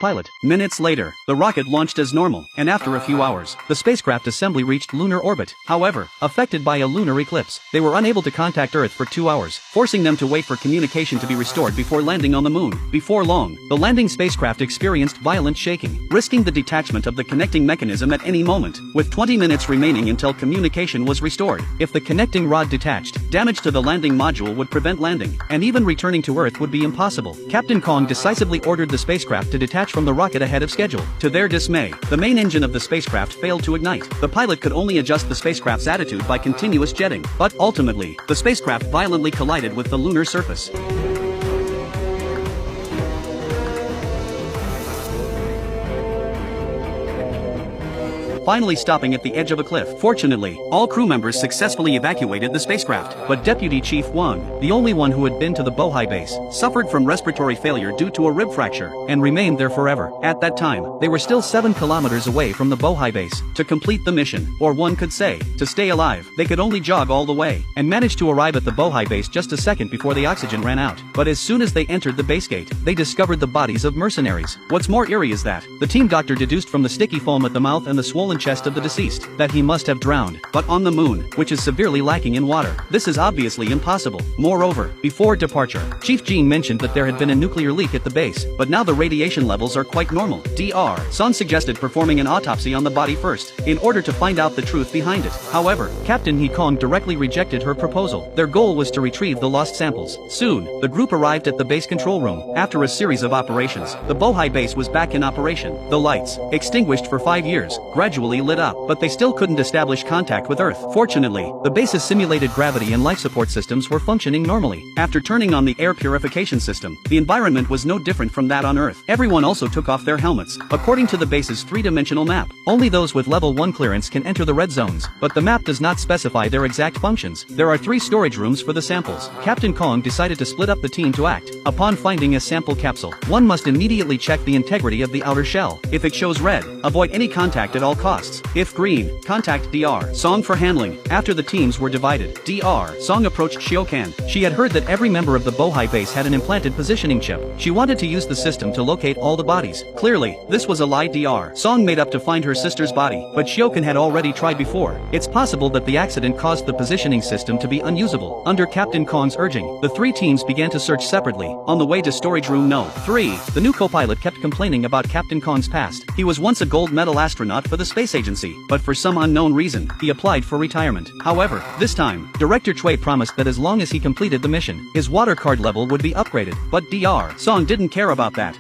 Pilot. Minutes later, the rocket launched as normal, and after a few hours, the spacecraft assembly reached lunar orbit. However, affected by a lunar eclipse, they were unable to contact Earth for 2 hours, forcing them to wait for communication to be restored before landing on the moon. Before long, the landing spacecraft experienced violent shaking, risking the detachment of the connecting mechanism at any moment, with 20 minutes remaining until communication was restored. If the connecting rod detached, damage to the landing module would prevent landing, and even returning to Earth would be impossible. Captain Kong decisively ordered the spacecraft to detach from the rocket ahead of schedule. To their dismay, the main engine of the spacecraft failed to ignite. The pilot could only adjust the spacecraft's attitude by continuous jetting, but ultimately, the spacecraft violently collided with the lunar surface. Finally stopping at the edge of a cliff. Fortunately, all crew members successfully evacuated the spacecraft, but Deputy Chief Wang, the only one who had been to the Bohai base, suffered from respiratory failure due to a rib fracture, and remained there forever. At that time, they were still 7 kilometers away from the Bohai base. To complete the mission, or one could say, to stay alive, they could only jog all the way, and managed to arrive at the Bohai base just a second before the oxygen ran out. But as soon as they entered the base gate, they discovered the bodies of mercenaries. What's more eerie is that, the team doctor deduced from the sticky foam at the mouth and the swollen chest of the deceased, that he must have drowned. But on the moon, which is severely lacking in water, this is obviously impossible. Moreover, before departure, Chief Jean mentioned that there had been a nuclear leak at the base, but now the radiation levels are quite normal. Dr. Song suggested performing an autopsy on the body first, in order to find out the truth behind it. However, Captain He Kong directly rejected her proposal. Their goal was to retrieve the lost samples. Soon, the group arrived at the base control room. After a series of operations, the Bohai base was back in operation. The lights, extinguished for 5 years, gradually lit up, but they still couldn't establish contact with Earth. Fortunately, the base's simulated gravity and life support systems were functioning normally. After turning on the air purification system, the environment was no different from that on Earth. Everyone also took off their helmets. According to the base's 3-dimensional map, only those with level 1 clearance can enter the red zones, but the map does not specify their exact functions. There are 3 storage rooms for the samples. Captain Kong decided to split up the team to act. Upon finding a sample capsule, one must immediately check the integrity of the outer shell. If it shows red, avoid any contact at all costs. If green, contact Dr. Song for handling. After the teams were divided, Dr. Song approached Shiokan. She had heard that every member of the Bohai base had an implanted positioning chip. She wanted to use the system to locate all the bodies. Clearly, this was a lie. Dr. Song made up to find her sister's body, but Shiokan had already tried before. It's possible that the accident caused the positioning system to be unusable. Under Captain Kong's urging, the 3 teams began to search separately. On the way to storage room No. 3, the new co-pilot kept complaining about Captain Kong's past. He was once a gold medal astronaut for the space agency, but for some unknown reason, he applied for retirement. However, this time, Director Chui promised that as long as he completed the mission, his water card level would be upgraded, but Dr. Song didn't care about that.